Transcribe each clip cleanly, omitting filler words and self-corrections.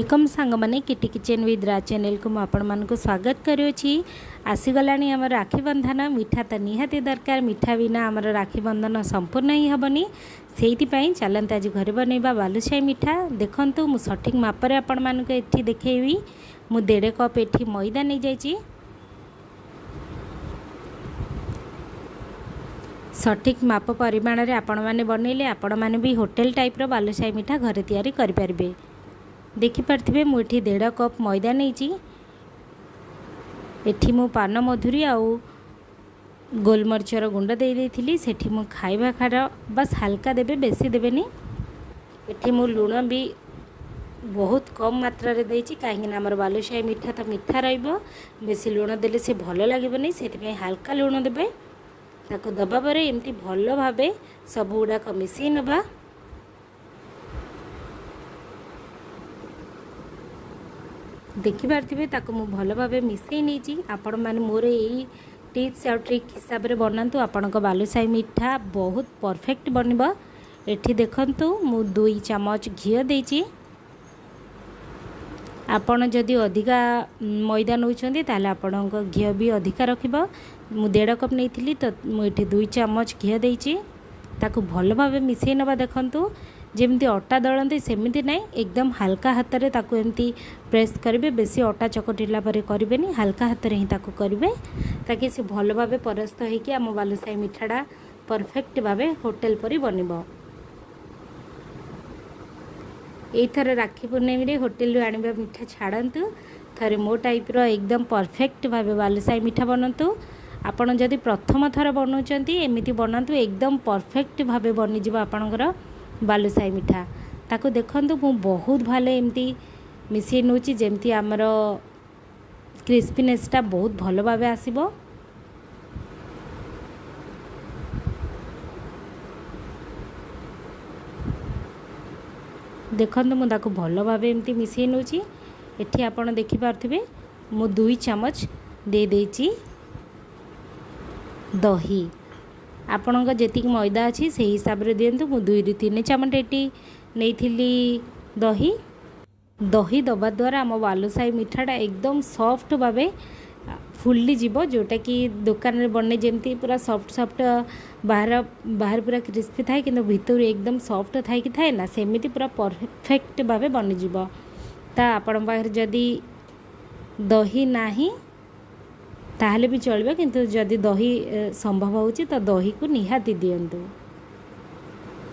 Welcome सांग मैंने kitty kitchen with Raj channel को मुझे स्वागत करुँची। आसीगला आम राखी बंधन मिठा तो निहाती दरकार। मिठा बिना आमर राखी बंधन संपूर्ण ही हेनी। से चलते आज घर बनवा बालुशाही मिठा। देखु मु सठिक मापर आपण मानक ये देखी मु 1.5 कप ये मैदा नहीं जाइए। सठिक माप परिमाण में आपण मैंने बनइले आपण मैंने भी होटेल टाइप्र बालुशाही मिठा घरे तैयारी करें। देखिपे मुझे 1.5 कप मैदा नहीं। एठी मु पान मधुरी आउ गोलमरिचर गुंड दे देइथिली। सेठी मु खाइबा खार बस हल्का देबे, बेसी देबेनी। एठी मु लुण भी बहुत कम मात्रा रे देइछि काहेकि हमर बालुशाही मिठा तो मिठा रहिबो। बेसी लुण देले से भल लागबनी, सेति हल्का लुण देबे। ताको दबा परे एमती भल भाबे सब गुड़ाक मिसई नबा। देखिपारे ताको मु भल भाव मिसई नहीं। आपण मैंने मोर यही टिप्स और ट्रिक हिसाब से बनातु आपण बालुशाही मिठा बहुत परफेक्ट बनब। एठी देखंतु मु 2 चामच घी देइछि। आपण जदि अधिका मैदा नौचंदी ताले आपण घी भी अधिका रखिबो। मु 1.5 कप नहीं तो मुझे 2 चामच घी देइछि। ताको भल भाव मिसई नबा। देखंतु जेमती अटा दलती सेमती ना, एकदम हल्का हाथ में ताकू एमती प्रेस करेंगे। बेसी अटा चकटिला करेंगे, हल्का हाथ में ही ताकू करेंगे ताकि से भल भाव परस्त होगी आम बालुशाही मिठाटा परफेक्ट भाव होटेल परी बनब। एथर राखी पूर्णिमा रे होटेल आनिबा मिठा छाड़तु। थरे मो टाइप्र एकदम परफेक्ट भाव बालुशाही मिठा बनतु। आपड़ जदि प्रथम थर बनाऊँगी एमती बनातु, एकदम परफेक्ट भाव बनीज आपणकर बालुशाही मिठा। ताको देखंतु मु बहुत भले एमती मिसई नौची जेमती आमर क्रिस्पीनेसटा बहुत भल भाव आसीबो। देखंतु मु ताको भल भाव एमती मिसई नौची। एठी आपण देखि पारथिबे मु 2 चामच दे देइची दही। आपणक जेतिक मैदा अच्छी से हिसाब से दिंतु। मु 2 ରୁ 3 चामच ये नहीं दही। दही दबा द्वारा आम बालुशाही मिठाटा एकदम सॉफ्ट भाव फुली जीवो, जोटा कि दुकान में बने जमती पूरा सॉफ्ट सॉफ्ट बाहर बाहर पूरा क्रिस्पी थाए कि भितर एकदम सॉफ्ट थाए कि थाए ना, सेमिति पूरा परफेक्ट भाव बनीज। ता आपण पाखरे जदि दही नाही ताहले भी चलिबो, किंतु जदि दही संभव होची तो दही को निहाती दियंतु।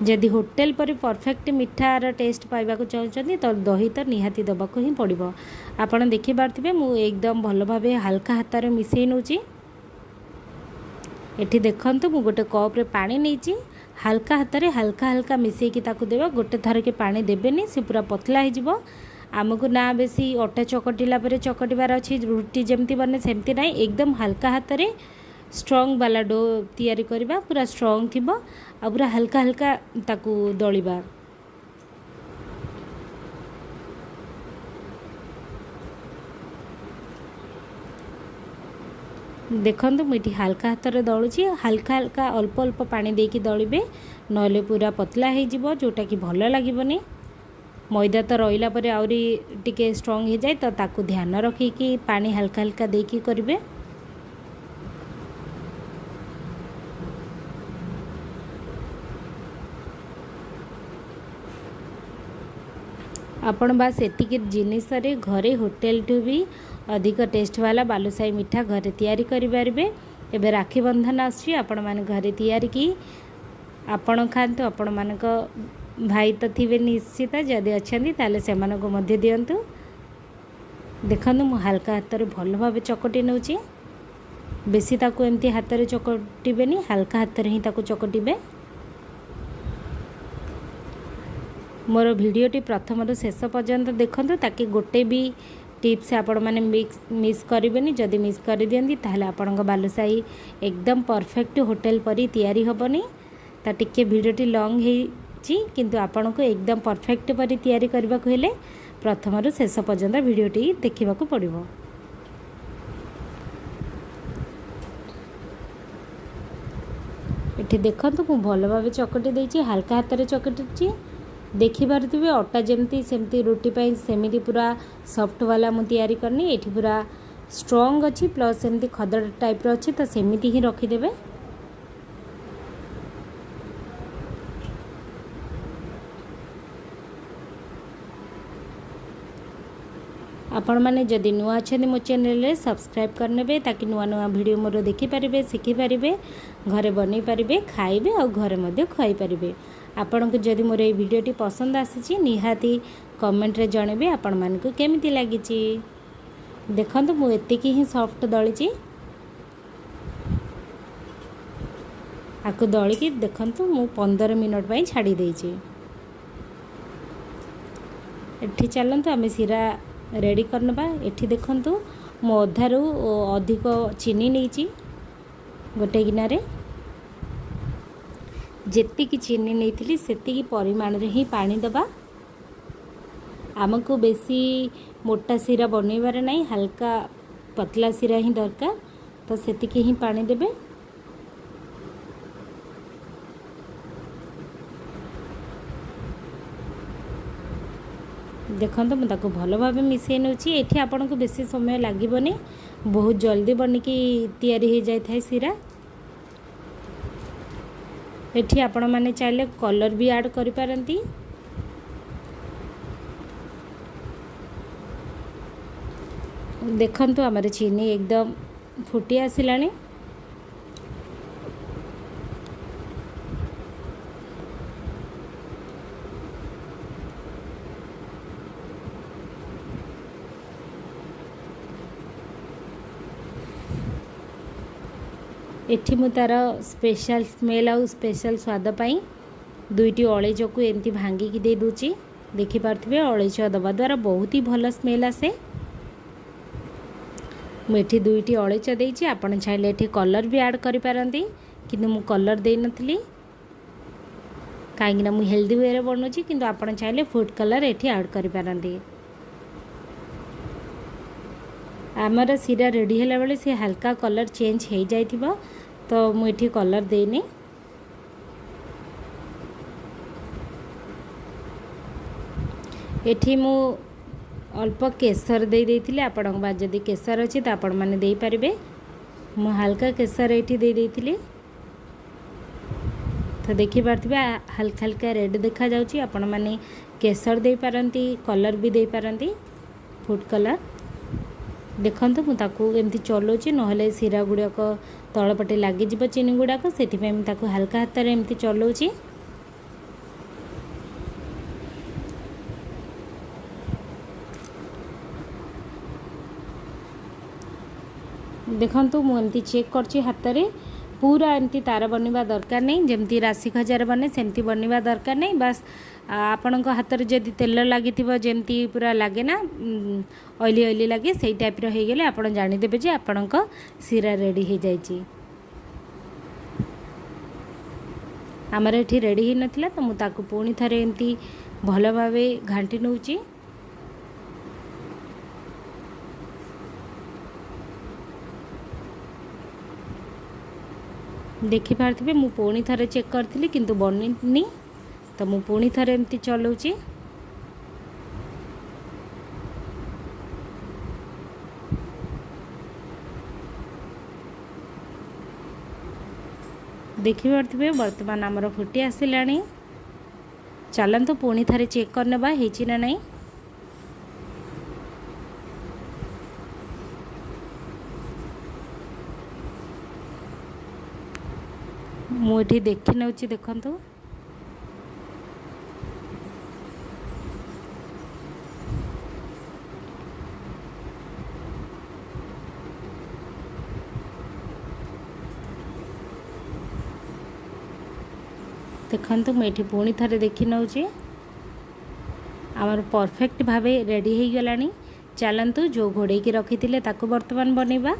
जदि होटेल पर परफेक्ट मिठार टेस्ट पाइबा को चाहते तो दही तो निहाती दबा को ही पड़ो। आपण देखि पारथिबे मु एकदम भल भावे हल्का हाथ रे मिसई नउची। एठी देखंतु मु गोटे कप रे पानी नहींची। हल्का हाथ रे हल्का हल्का मिसई की ताकू देबो। गोटे थर के पानी देबेनी, से पूरा पतला हो जिवो। आमको ना बेसी अटा चकटिला चकटार अच्छी रुटी जमती बने सेमती ना, एकदम हल्का हाथ में स्ट्रंग वाला डो तैयारी करबा। पूरा स्ट्रंग थी आ पूरा हल्का हल्का ताकू दलिबा। देखंतु मुझे हल्का हाथ में दलुची। हल्का हल्का अल्प अल्प पानी देकी दलिबे, नले पूरा पतला हो जिवो, जोटा कि भल लागबनी। मैदा तो रहिला परे आउरी टिके स्ट्रंग हो जाए, तो ताकू ध्यान रखिकी पानी हल्का हल्का देकी करिवे। आपण बास एतिक जिनिस रे घरे होटेल ठू भी अधिक टेस्ट वाला बालुशाही मिठा घरे तैयारी करें। एबे राखी बंधन आछी, आपण माने घरे तैयारी की आपण खातु। आपण मानक भाई तो थे निश्चित, जदि अच्छा ताले से मध्य दिंतु। देखु मु हल्का हाथ में भल भाव चकटी नौची। बेसी ताकू एमती हाथ में चकटिबेनी, हल्का हाथ में ही ताकू चकटिबे। मोर भिडियोटी प्रथम रू शेष पर्यंत देखंतु, ताकि गोटे भी टिप्स आपण माने मिस करेंगे। जदि मिस कर दियंती ताहले आपणक बालुशाही एकदम परफेक्ट होटेल परी तैयारी हेबनी। ता टिके भिडियोटी लॉन्ग है किंतु आपण को एकदम परफेक्ट परी तैयारी करबा को हेले प्रथम रू शेष पर्यंत भिडियोटी देखा पड़ो। ये देखंतु मु भल भाव चकटी देइछि, हल्का हाथ में चकटी। देखिपारे अटा जमती सेमती रुटी पाई सेमती पूरा सॉफ्ट वाला मु तैयारी करनी। एठी पूरा स्ट्रॉन्ग अच्छी प्लस सेमती खदड़ टाइप रो अच्छी तो सेमती ही रखीदेवे। आपण मैंने जदि नुआ अच्छे मो चैनल सब्सक्राइब करने ताकि नुआ नुआ वीडियो मोर देखिपारे शिखिपारे घरे बन पारे खाइबे और घरे मध्य खुआई पारे। आपण को जदि मोर ये वीडियोटी पसंद आसी निहाती कमेंट रे जनइबे आपण मानकु केमिति लागिची। देखंतु मु एतिकी ही सॉफ्ट दळीची आकु दळिकी देखंतु मु 15 मिनट पई छाड़ी देइची। एठी चलंतु आमे सिरा रेडी करनबा। एठी देखंतु मो अधारू अधिक चीनी नहींची गोटे गिनारे जेतिकी चीनी नहीं सेतिकी परिमाण रे ही पानी दबा। आमको बेसी मोटा सिरा बनइबार नहीं हल्का पतला सिरा ही दरकार तो सेतिकी ही पानी देबे। देखो मुझे भल भाव मिसई नौची। एठी आपन को बेसी समय लागबनी बहुत जल्दी बनिकी तैयारी हो जाए थाए सिरा। एठी आपण माने चाहिले कलर भी ऐड करि पारंती। देखंतु हमर चीनी एकदम फुटी आसिलानी। एठी मु तार स्पेशल स्मेल आउ स्पेशल स्वाद पाई दुईटी अळेइच को एमती भांगिकी दे दूची। देखि पारथिबे अळेइच दबा द्वारा बहुत ही भल स्मेल आसे। मुझे दुईटी अळेइच देइची। आपण चाहिले एठी कलर भी ऐड करि पारंती किंतु मु कलर दे नथली काहेकि ना मु हेल्दी वे रे बनउची किंतु आपण चाहिले फूड कलर एठी ऐड करि पारंती। आमर सिरा रेडी होला बेले से हल्का कलर चेंज हो जाइथिबो तो मुझे कलर देनी। एठी मु अल्प केसर दे देथिले। आपण बाद जदि केसर अछि तो आपण माने देई परिबे। मु हल्का केसर एठी दे देथिले तो देखि पारथिबे हल्का हल्का रेड देखा जाउची। आपण माने केसर दे पारंती कलर भी दे पारंती फूड कलर। देखंतु मु ताकू एमती चलौची नहले सिरा गुड़ाक तलपटे लगिଯିବ चीनी गुड़ाक से ताकू हल्का हाथ में एमती चलौची। देखंतु मु एमती चेक करची हाथ में पूरा एमती तार बनवा दरकार नहीं। जमती राशि खजार बने सेमती बनवा दरकार नहीं। बस आपण हाथ में जदि तेल लगी जमती पूरा लगे ना ऑयली ऑयली लगे से टाइप रो हो गले आपण जानिदेबे जे आपण सिरा रेडी हो जाइए। आमर एठी रेडी ही नथिला तो मु ताकू पुणी थरे एमती भल भावे घांटी नउची। देखि पारथिबे मु पुणी थरे चेक करथिली किंतु बनिनी तो मु पुणी थरे एमती चलौची। देखि पारथिबे वर्तमान आमर फुटी आसिलानी। चलंतु पुणी थरे चेक करनेबा हेची ना नहीं। मुझे देखी नौची देखंतु देखंतु मुझे पुणी थरे देखी नौची आमर परफेक्ट भावे रेडी हो गलानी। चलंतु जो घोड़े की रखी थिले ताकू वर्तमान बनेबा।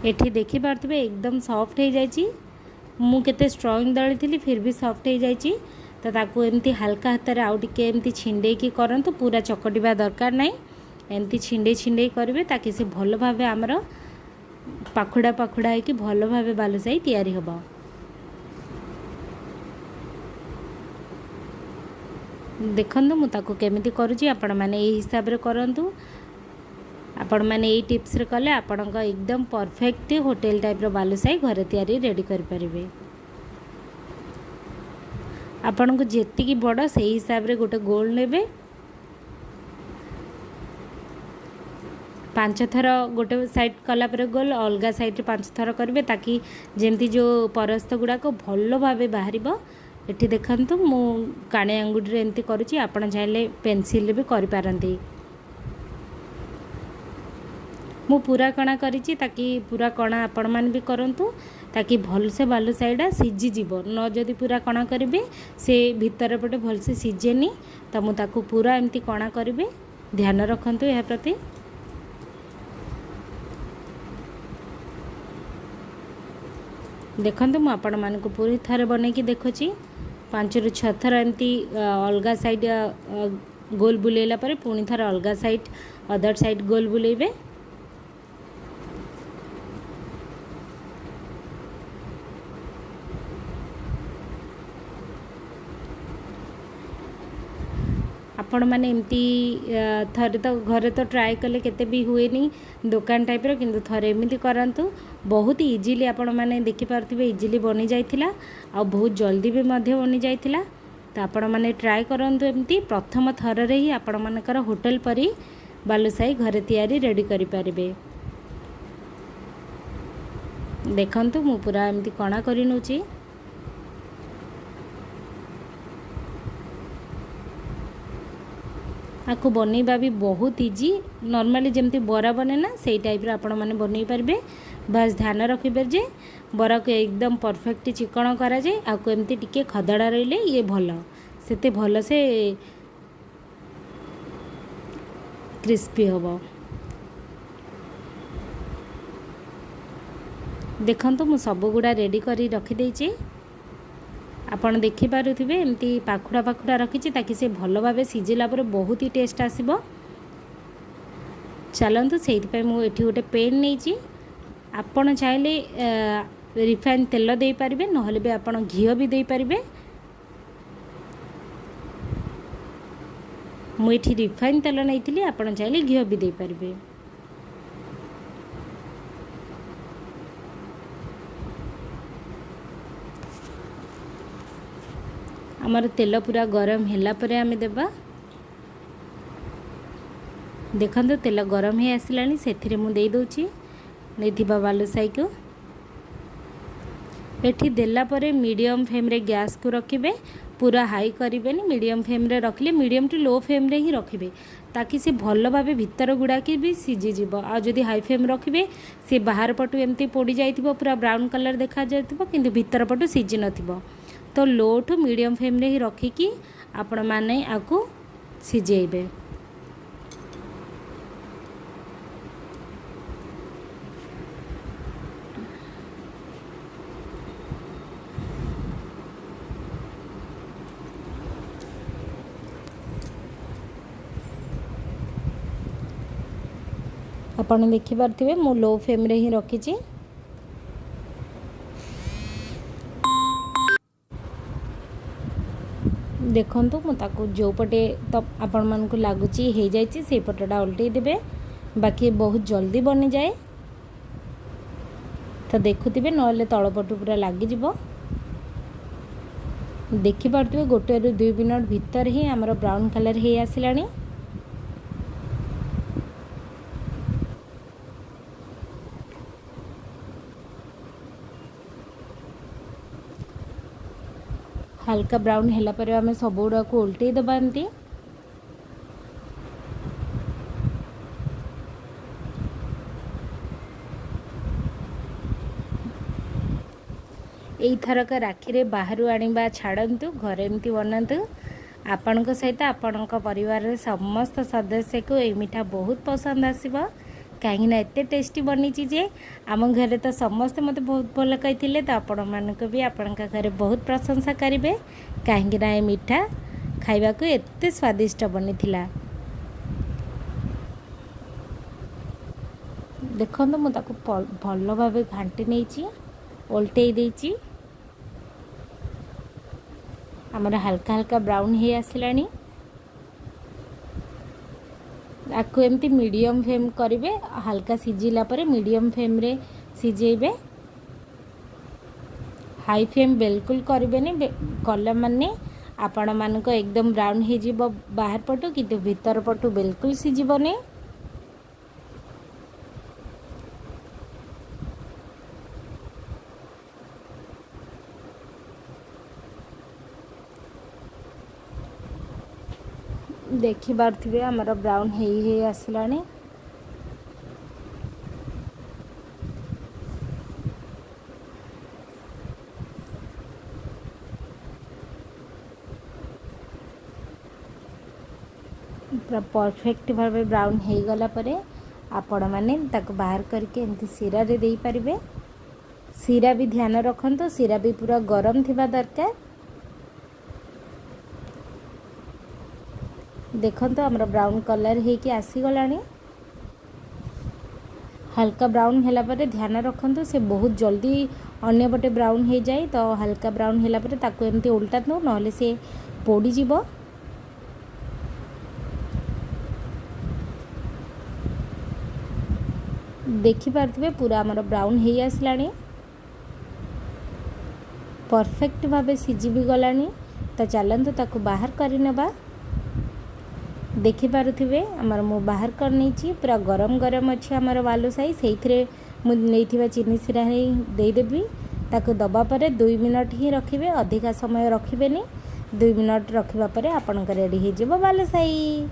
एठी देखि पारथिबे एकदम सॉफ्ट हो जाइए। मु केते स्ट्रॉन्ग दली थी फिर भी सॉफ्ट हो जाइए। तो ताकू एमती हल्का हाथ में आउ टिके एमती छिंडे की करंतु पूरा चकटिबा दरकार नहीं। एमती छिंडे छिंडे करेंगे ताकि से भल भाव आमर पाखुड़ा पाखुड़ा है कि भल भाव बालुशाही तैयारी होबो। देखंतु मु ताको केमिति करूची आपण माने एई हिसाब रे करंतु। आपण माने एई टिप्स रे कले आपणक एकदम परफेक्ट होटल टाइप रो बालुसाही घरे तयारी रेडी करि परिबे। आपण को जेतिकी बड़ से हिसाब रे गोटे गोल नेबे। 5 थर गोटे साइड कला पर गोल अलगा साइड 5 थर करेंगे ताकि जमती जो परस्त गुड़ाक भल भाव बाहर। ये देखु मु काणे आंगुठी एमती करुँची आपण चाहिए पेनसिल भी करें। मु पूरा कणा करिछि ताकि पूरा कणा आपण मान भी करंतु ताकि भल से बालू साइडा सीझी जीवो न। जदि पूरा कणा करेंगे से भीतर पटे भल से सीझेनी तो मु ताकू पूरा एमती कणा करेंगे। ध्यान रखंतु यह प्रति। देखंतु मु आपण मानकु पूरी थर बनेकी देखुची 5 ରୁ 6 थर एमती अलगा साइड गोल बुलेला पर पुणी थर अलगा साइड अदर साइड गोल बुलेबे। आपण मैंने एमती थरे तो घरे तो ट्राए कले केते भी हुए नहीं दुकान टाइप रो किंतु थरे एमती करंतु बहुत इजीली आपण मैंने देखि पारथिबे इजीली बनी जाइथिला आ बहुत जल्दी भी मध्य बनी जाइथिला। तो आपण मैंने ट्राए करंतु एमती प्रथम थर रे ही आपण मानकर होटल परी बालुसाही घरे तयारी रेडी करि पारिबे। देखंतु मु पूरा एमती कणा करि नउची। आपको बनैबा भी बहुत इजी नॉर्मली जमती बरा बने ना से टाइप आपण मैंने बनई पारे। बस ध्यान रखिबे जे बरा को एकदम परफेक्ट चिकण करा जाए आपको एमती टिके खदड़ा रहिले ये भल सेते भल से क्रिस्पी होबो। देखंतु मु सब गुड़ा रेडी करी रखी देइची। आपण देखि पारुथिबे एमती पाखुड़ा पाखुड़ा रखिछि ताकि से भल भाव सीझिला पर बहुत ही टेस्ट आसीबो। चलंतु सेइथ पे मु एठी गोटे पेन नैछि। आपण चाहिले रिफाइन तेल दे पारिबे नहले बे आपण घियो भी दे पारिबे। मु एठी रिफाइन तेल नैथिली आपण चाहिले घियो भी दे पारिबे। आमर तेल पूरा गरम हैला परे आमे देबा। देखंतु तेल गरम हे आसिलानी सेथिरे मु देई दोची नैथिबा बालुसाही को। एठी देला परे मीडियम फ्लेम रे गैस को रखिबे पूरा हाई करिबेनी मीडियम फ्लेम रे रखिले मीडियम टू लो फ्लेम रे ही रखिबे ताकि से भल भाबे भीतर गुडा के भी सीझी जीवो। आ जदि हाई फ्लेम रखिबे से बाहर पटु एमती पोडी जाइथिबो पूरा ब्राउन कलर देखा जाइथिबो किंतु भीतर पटु सीझी नथिबो। तो लो टू मीडियम फ्लेम रे ही रखिकी आपण माने आकु सिझेइबे। आपण देखि पारथिबे मु लो फ्लेम रे ही रखिची। देखंतु मु ताको जो पटे तो आपण मन को लागुची हे जाइची से पटेटा उल्टे देबे बाकी बहुत जल्दी बनी जाए। तो देखुथिबे नले तळ पटु पूरा लागी जिवो। देखि पारथिबे गोटे रु 2 मिनट भीतर ही हमर ब्राउन कलर हे आसिलानी। हल्का ब्राउन हैला पर आम सब गुड़ा को उल्टे दबा एमती। यही थरक राखी रे बाहर आनिबा छाड़न्तु घरे एमती बनातु। आपणक सहित आपणक परिवार रे समस्त सदस्य को ए मिठा बहुत पसंद आसीबा कहीं एत टेस्टी बनी जे आम घरे तो समस्ते मत बहुत भल कही। तो आपण मानक भी आपण घरे बहुत प्रशंसा करेंगे कहीं ए मिठा खाइबा को एत स्वादिष्ट बनी थिला। देखो मुझे भल भाव घाटी नहीं ओल्टे आमर हल्का हल्का ब्राउन हो आसलानी। आपको एमती मीडियम फ्लेम करेंगे, हल्का सिझिला परे मीडियम फ्लेम रे सिझेबे। हाई फ्लेम बिल्कुल करेंगे, कला माने आपण मानक एकदम ब्राउन हो जिवो बाहर पटू, किंतु भीतर पटू बिल्कुल सिझिबनी। देखि पार्थिबे हमर ब्राउन हेई आसलानी। पूरा परफेक्ट भाव ब्राउन हो गला परे आपण मैंने बाहर करके एमती सीरा रे दे पारिबे। सीरा भी ध्यान रखंतु, सीरा भी पूरा गरम थिबा दरकार। देखंतु हमर ब्राउन कलर हेकी आसी गलानी। हल्का ब्राउन हैला परे ध्यान रखंतु से बहुत जल्दी अन्य पटे ब्राउन हो जाए, तो हल्का ब्राउन हैला परे ताको एमती उल्टातु नहले से पोड़ी जीवो। देखि पार्थिबे पूरा हमर ब्राउन हेई आसलानी, परफेक्ट भावे सिझी भी गलानी। तो चलंतु ताको बाहर करि नेबा। देखि पारुथिबे हमर मु बाहर कर नैछि, पूरा गरम गरम अछि हमर बालुशाही। सेइथिरे मु नेइथिबा चीनी सिरा हे देई देबी। ताको दबा परे 2 मिनट ही रखिबे, अधिका समय रखिबेनी। 2 मिनट रखिबा परे आपनका रेडी हे जिवो बालुशाही।